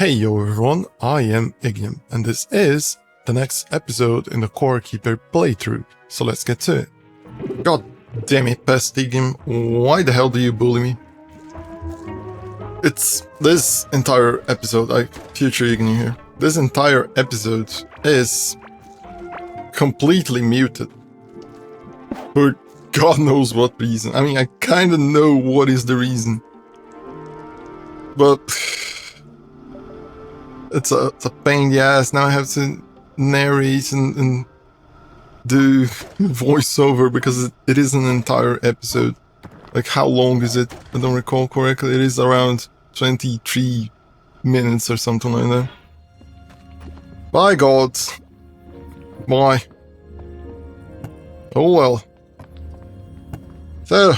Hey yo everyone, I am Ignium, and this is the next episode in the Core Keeper playthrough, so let's get to it. God damn it, pest Ignium, why the hell do you bully me? It's this entire episode, future Ignium here, this entire episode is completely muted. For God knows what reason. I mean, I kinda know what is the reason. But it's a pain in the ass. Now I have to narrate and do voiceover because it is an entire episode. Like, how long is it? I don't recall correctly. It is around 23 minutes or something like that. By God. Why? Oh well. So,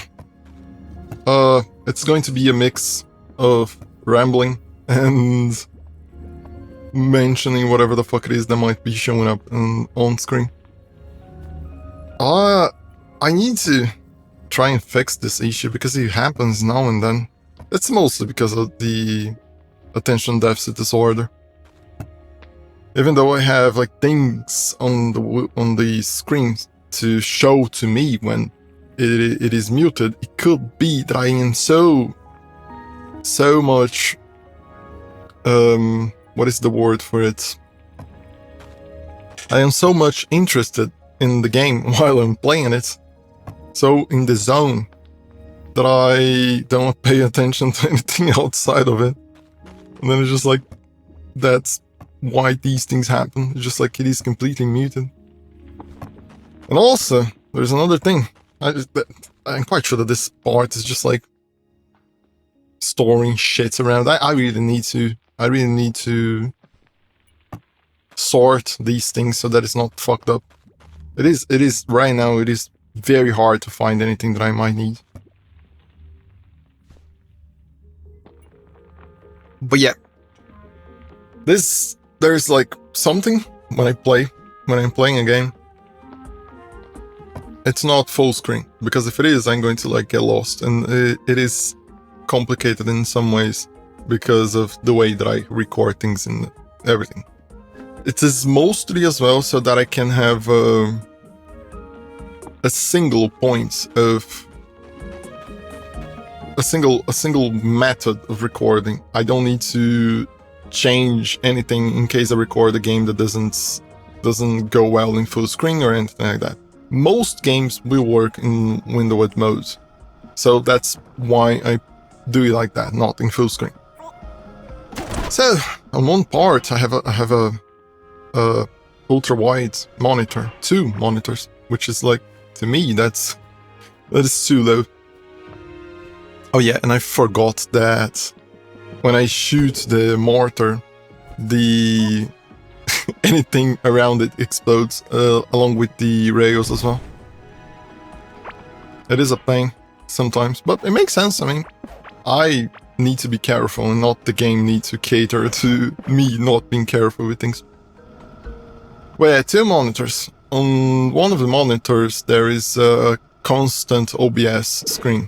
it's going to be a mix of rambling and mentioning whatever the fuck it is that might be showing up on screen. I need to try and fix this issue because it happens now and then. It's mostly because of the attention deficit disorder. Even though I have like things on the screen to show to me when it is muted, it could be that I am so much what is the word for it? I am so much interested in the game while I'm playing it, so in the zone, that I don't pay attention to anything outside of it. And then it's just like, that's why these things happen. It's just like it is completely muted. And also, there's another thing. I'm quite sure that this part is just like storing shit around. I really need to sort these things so that it's not fucked up. It is right now, it is very hard to find anything that I might need. But yeah, there's like something when I'm playing a game. It's not full screen, because if it is, I'm going to like get lost, and it is complicated in some ways because of the way that I record things and everything. It is mostly as well so that I can have a single point of a single method of recording. I don't need to change anything in case I record a game that doesn't go well in full screen or anything like that. Most games will work in windowed mode, so that's why I do it like that, not in full screen. So on one part I have a ultra wide monitor, 2 monitors, which is like, to me that is too low. Oh yeah, and I forgot that when I shoot the mortar, the anything around it explodes, along with the rails as well. It is a pain sometimes, but it makes sense. I mean, I need to be careful and not the game need to cater to me not being careful with things. Well, yeah, 2 monitors. On one of the monitors there is a constant OBS screen.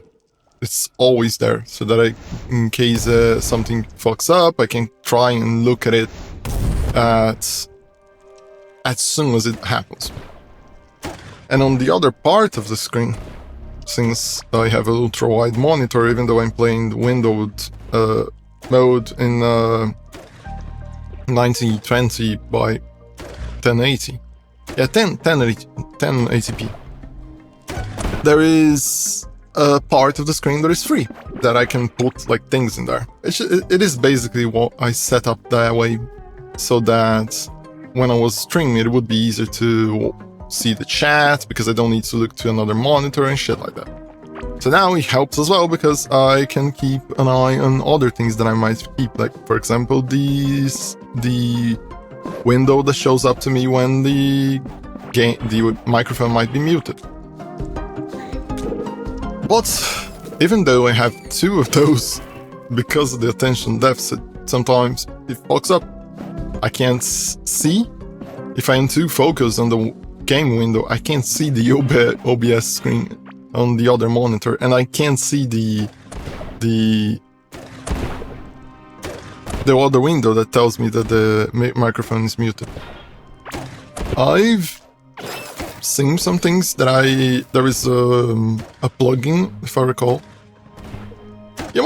It's always there, so that in case something fucks up, I can try and look at it as soon as it happens. And on the other part of the screen, since I have an ultra-wide monitor, even though I'm playing windowed mode in 1920 by 1080. Yeah, 1080p. There is a part of the screen that is free, that I can put like things in there. It is basically what I set up that way, so that when I was streaming it would be easier to see the chat, because I don't need to look to another monitor and shit like that. So now it helps as well, because I can keep an eye on other things that I might keep, like for example the window that shows up to me when the microphone might be muted. But even though I have 2 of those, because of the attention deficit, sometimes it fucks up. I can't see. If I am too focused on the game window, I can't see the OBS screen on the other monitor, and I can't see the the other window that tells me that the microphone is muted. I've seen some things that there is a plugin, if I recall. You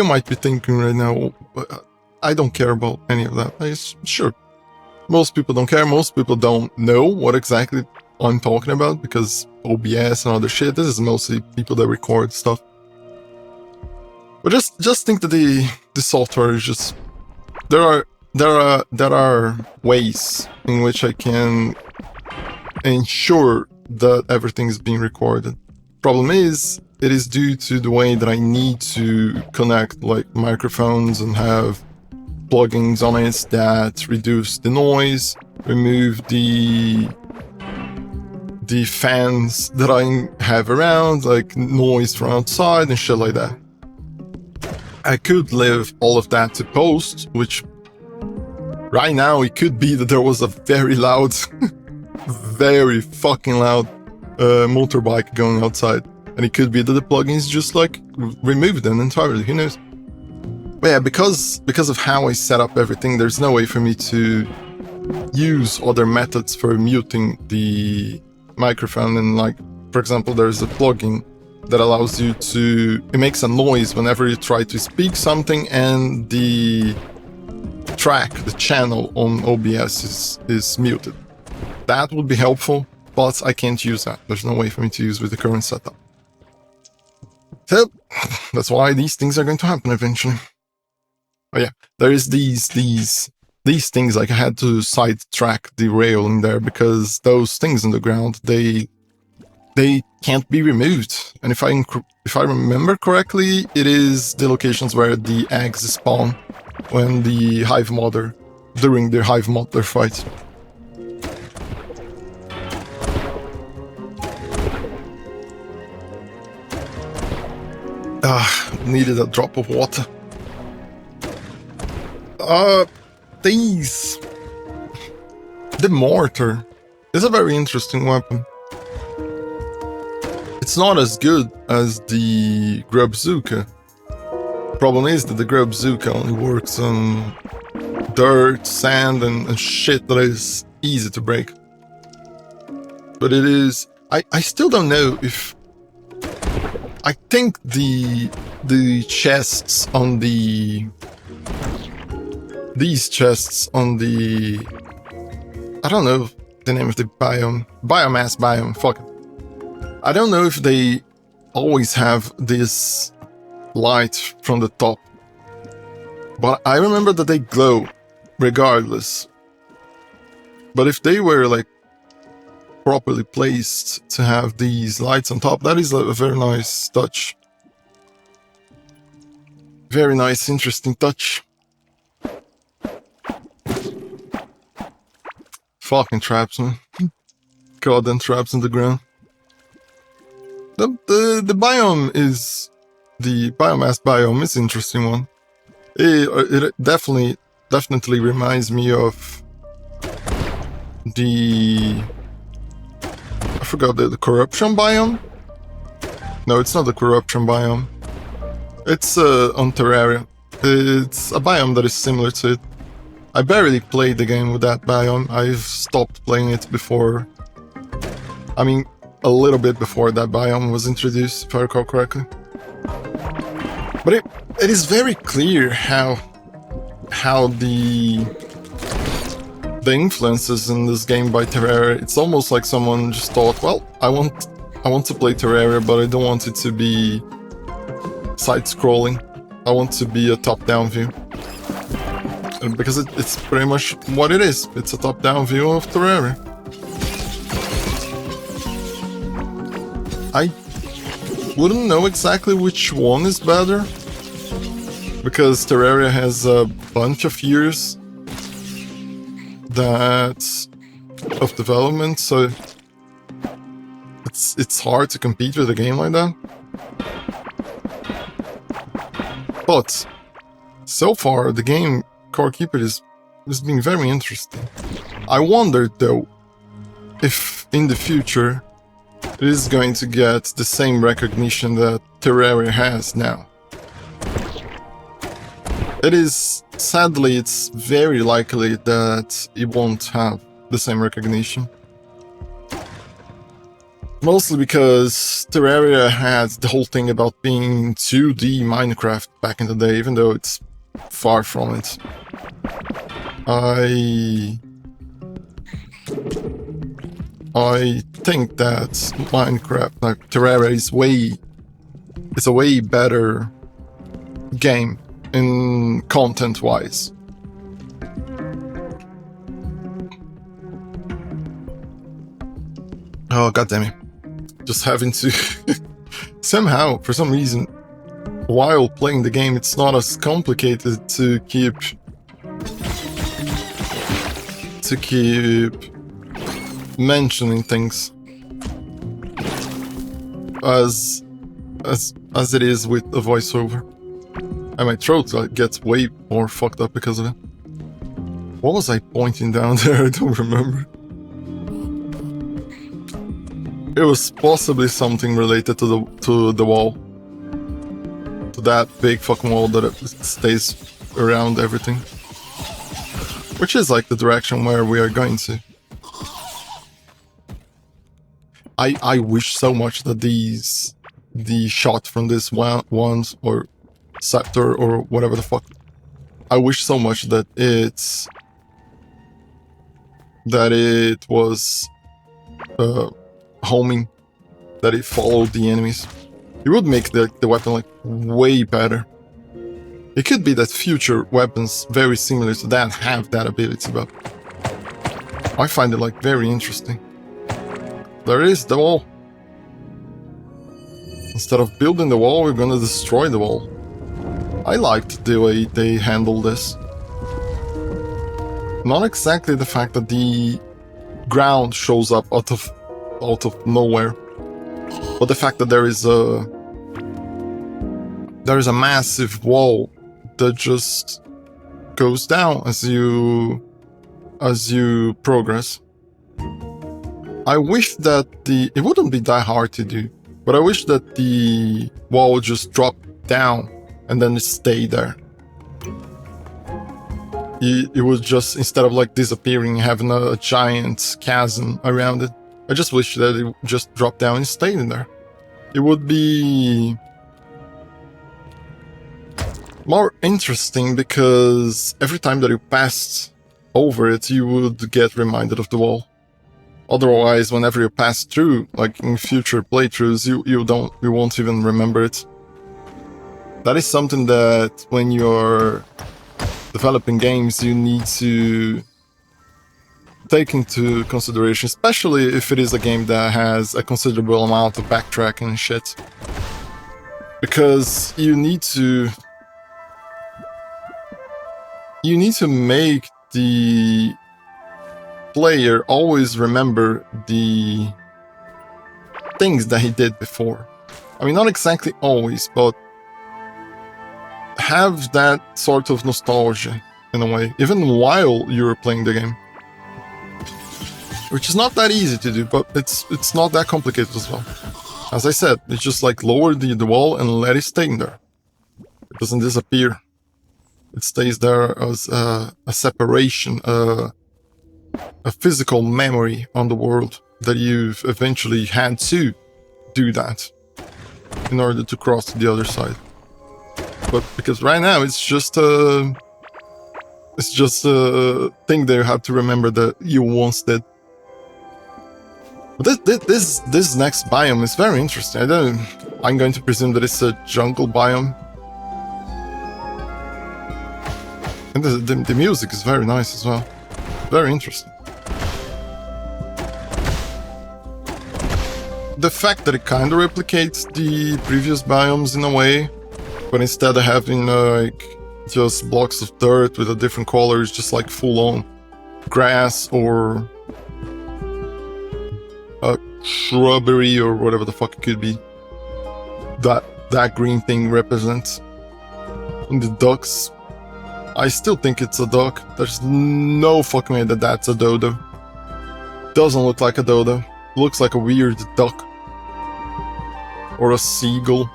might be thinking right now, I don't care about any of that. Sure, most people don't care. Most people don't know what exactly I'm talking about because OBS and other shit. This is mostly people that record stuff. But just think that the software is just there are ways in which I can ensure that everything is being recorded. Problem is, it is due to the way that I need to connect like microphones and have plugins on it that reduce the noise, remove the fans that I have around, like noise from outside and shit like that. I could leave all of that to post, which right now it could be that there was a very loud, very fucking loud motorbike going outside. And it could be that the plugins just like remove them entirely, who knows? But yeah, because of how I set up everything, there's no way for me to use other methods for muting the microphone. And like, for example, there's a plugin that allows you to, it makes a noise whenever you try to speak something and the track, the channel on OBS is muted. That would be helpful, but I can't use that. There's no way for me to use with the current setup. So, that's why these things are going to happen eventually. Oh yeah, there is these things, like I had to sidetrack the rail in there because those things in the ground, they can't be removed. And if I remember correctly, it is the locations where the eggs spawn when the hive mother, during the hive mother fight. Needed a drop of water. The mortar is a very interesting weapon. It's not as good as the grubzooka. Problem is that the grubzooka only works on dirt, sand, and shit that is easy to break. But it is... I still don't know if... I think the chests on the... These chests on the... I don't know the name of the biome. Biomass biome, fuck it. I don't know if they always have this light from the top. But I remember that they glow regardless. But if they were like properly placed to have these lights on top, that is a very nice touch. Very nice, interesting touch. Fucking traps, man. Goddamn traps in the ground. The biome is... The biomass biome is an interesting one. It definitely reminds me of the... I forgot the corruption biome? No, it's not the corruption biome. It's on Terraria. It's a biome that is similar to it. I barely played the game with that biome. I've stopped playing it before... I mean, a little bit before that biome was introduced, if I recall correctly. But it is very clear how the influences in this game by Terraria, it's almost like someone just thought, well, I want to play Terraria, but I don't want it to be side-scrolling. I want to be a top-down view. And because it's pretty much what it is. It's a top-down view of Terraria. I wouldn't know exactly which one is better, because Terraria has a bunch of years of development, so it's hard to compete with a game like that. But so far, the game Core Keeper is being very interesting. I wonder though if in the future it is going to get the same recognition that Terraria has now. it is, sadly, it's very likely that it won't have the same recognition. Mostly because Terraria had the whole thing about being 2D Minecraft back in the day, even though it's far from it. I think that Minecraft, like Terraria, is a way better game in content-wise. Oh, goddammit. Just having to... somehow, for some reason, while playing the game, it's not as complicated to keep mentioning things as it is with a voiceover. And my throat gets way more fucked up because of it. What was I pointing down there? I don't remember. It was possibly something related to the wall. To that big fucking wall that stays around everything. Which is like the direction where we are going to. I wish so much that the shot from this wand or scepter or whatever the fuck, I wish so much that it was homing, that it followed the enemies. It would make the weapon like way better. It could be that future weapons very similar to that have that ability, but I find it like very interesting. There is the wall. Instead of building the wall, we're gonna destroy the wall. I liked the way they handle this. Not exactly the fact that the ground shows up out of nowhere, but the fact that there is a massive wall that just goes down as you progress. I wish that it wouldn't be that hard to do, but I wish that the wall would just drop down and then it stay there. It would just, instead of like disappearing, having a giant chasm around it. I just wish that it would just drop down and stay in there. It would be more interesting because every time that you passed over it, you would get reminded of the wall. Otherwise, whenever you pass through, like in future playthroughs, you won't even remember it. That is something that when you're developing games, you need to take into consideration, especially if it is a game that has a considerable amount of backtracking and shit. Because you need to make the player always remember the things that he did before. I mean, not exactly always, but have that sort of nostalgia in a way, even while you're playing the game. Which is not that easy to do, but it's not that complicated as well. As I said, it's just like lower the wall and let it stay in there. It doesn't disappear. It stays there as a separation, a physical memory on the world that you've eventually had to do that in order to cross to the other side. But because right now it's just a thing that you have to remember that you once did. But this next biome is very interesting. I'm going to presume that it's a jungle biome. And the music is very nice as well. Very interesting. The fact that it kind of replicates the previous biomes in a way, but instead of having like just blocks of dirt with a different color, it's just like full-on grass or a shrubbery or whatever the fuck it could be. That green thing represents. And the ducks, I still think it's a duck. There's no fucking way that that's a dodo. Doesn't look like a dodo. Looks like a weird duck. Or a seagull.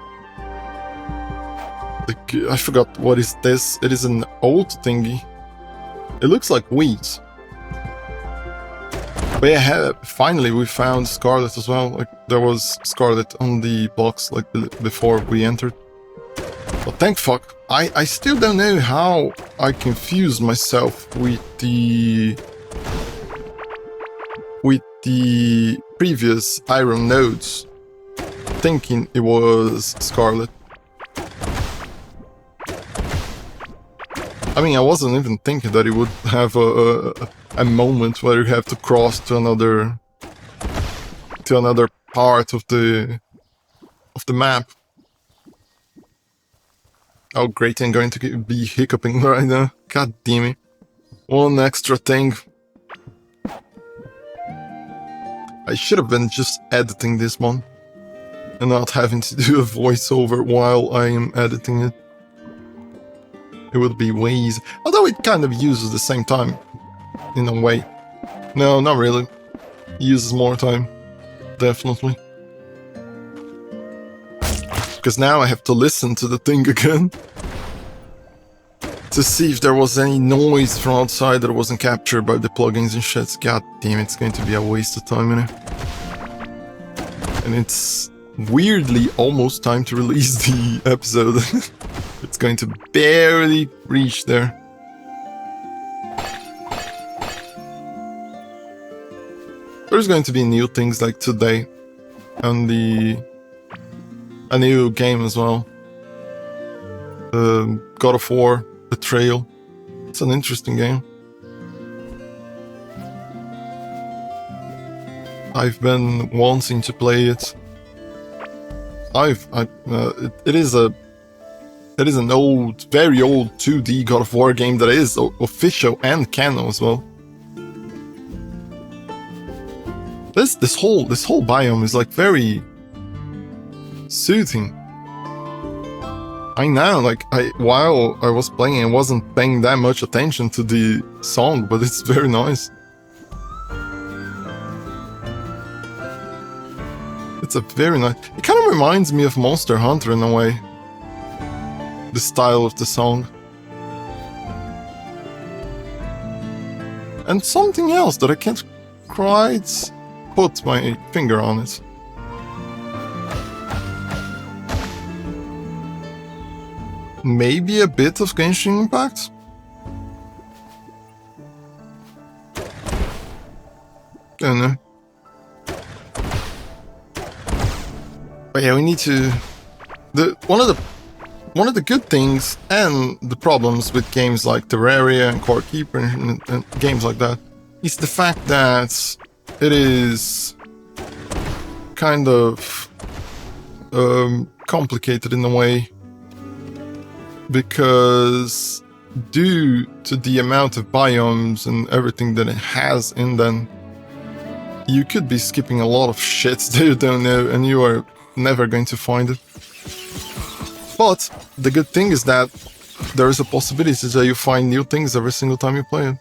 I forgot what is this. It is an old thingy. It looks like weeds. But yeah, finally we found Scarlet as well. Like there was Scarlet on the box like before we entered. But thank fuck. I still don't know how I confused myself with the previous iron nodes, thinking it was Scarlet. I mean, I wasn't even thinking that it would have a moment where you have to cross to another part of the map. Oh great, I'm going to be hiccuping right now. God damn it. One extra thing. I should have been just editing this one and not having to do a voiceover while I am editing it. It would be way easier. Although it kind of uses the same time, in a way. No, not really. It uses more time. Definitely. Because now I have to listen to the thing again. To see if there was any noise from outside that wasn't captured by the plugins and shit. God damn, it's going to be a waste of time, innit? And it's weirdly almost time to release the episode. It's going to barely reach there. There's going to be new things like today. And a new game as well. God of War, Betrayal. It's an interesting game. I've been wanting to play it. It is an old, very old 2D God of War game that is official and canon as well. This whole biome is like very soothing. I know, like while I was playing, I wasn't paying that much attention to the song, but it's very nice. It's a very nice. It kind of reminds me of Monster Hunter in a way. The style of the song. And something else that I can't quite put my finger on it. Maybe a bit of Genshin Impact? Don't know. But yeah, we need to... One of the good things and the problems with games like Terraria and Core Keeper and games like that is the fact that it is kind of complicated in a way, because due to the amount of biomes and everything that it has in them, you could be skipping a lot of shit that you don't know and you are never going to find it. But the good thing is that there is a possibility that you find new things every single time you play it.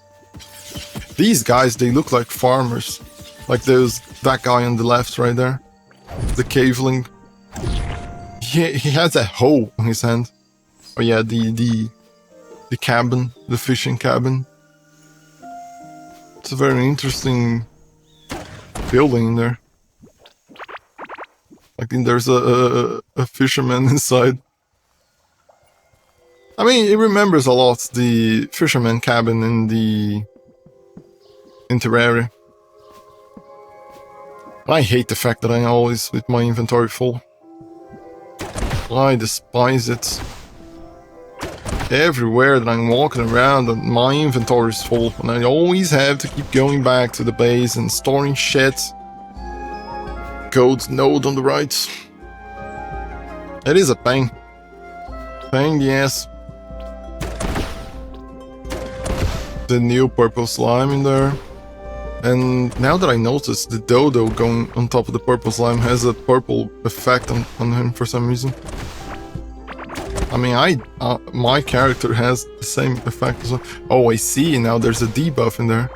These guys, they look like farmers. Like that guy on the left right there. The caveling. He has a hoe on his hand. Oh yeah, the cabin, the fishing cabin. It's a very interesting building in there. I think there's a fisherman inside. I mean, it remembers a lot the fisherman cabin in Terraria. I hate the fact that I'm always with my inventory full. I despise it. Everywhere that I'm walking around, my inventory is full, and I always have to keep going back to the base and storing shit. Gold node on the right. It is a pain. Pain in the ass. The new purple slime in there. And now that I noticed, the dodo going on top of the purple slime has a purple effect on him for some reason. I mean, my character has the same effect as well. Oh, I see, now there's a debuff in there.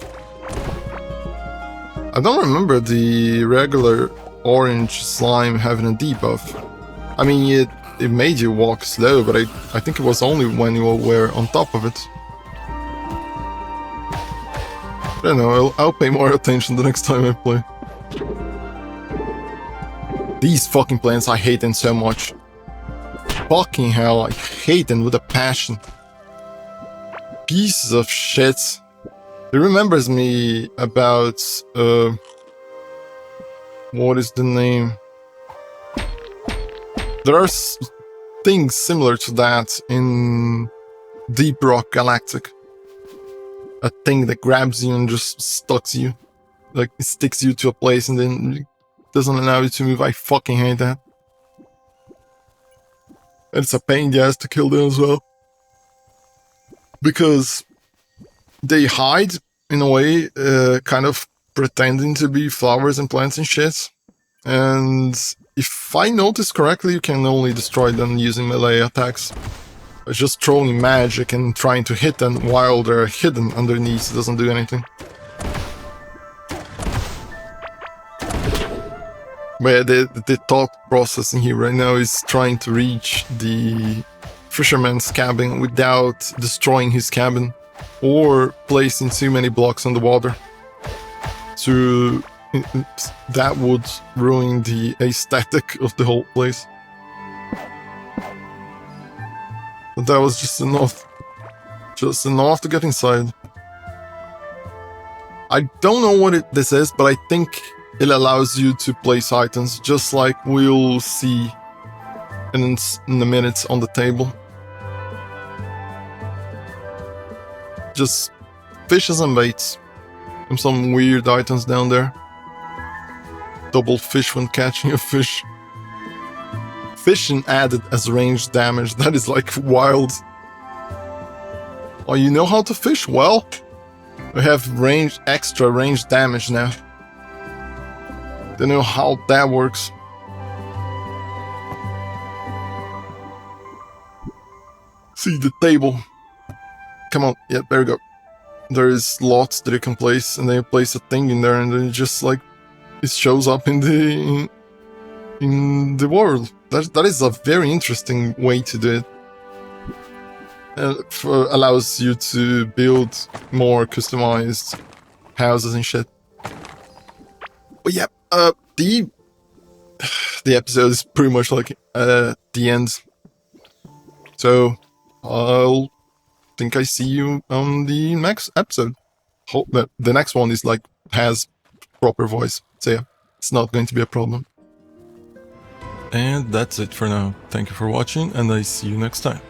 I don't remember the regular orange slime having a debuff. I mean, it made you walk slow, but I think it was only when you were on top of it. I don't know, I'll pay more attention the next time I play. These fucking plants, I hate them so much. Fucking hell, I hate them with a passion. Pieces of shit. It remembers me about, what is the name? There are things similar to that in Deep Rock Galactic. A thing that grabs you and just sticks you. Like, it sticks you to a place and then doesn't allow you to move. I fucking hate that. And it's a pain in the ass to kill them as well. Because they hide, in a way, kind of pretending to be flowers and plants and shit. And if I notice correctly, you can only destroy them using melee attacks. Just throwing magic and trying to hit them while they're hidden underneath doesn't do anything. But the thought process in here right now is trying to reach the fisherman's cabin without destroying his cabin or placing too many blocks on the water. So that would ruin the aesthetic of the whole place. But that was just enough to get inside. I don't know what this is, but I think it allows you to place items, just like we'll see in a minute on the table. Just fishes and baits. And some weird items down there. Double fish when catching a fish. Fishing added as ranged damage. That is like wild. Oh, you know how to fish? Well, we have extra range damage now. Don't know how that works. See the table. Come on, yeah, there we go. There is slots that you can place, and then you place a thing in there, and then it just like it shows up in the world. That is a very interesting way to do it. Allows you to build more customized houses and shit. But yeah, the episode is pretty much like the end. So I'll think I see you on the next episode. Hope that the next one is like has proper voice. So yeah, it's not going to be a problem. And that's it for now. Thank you for watching, and I see you next time.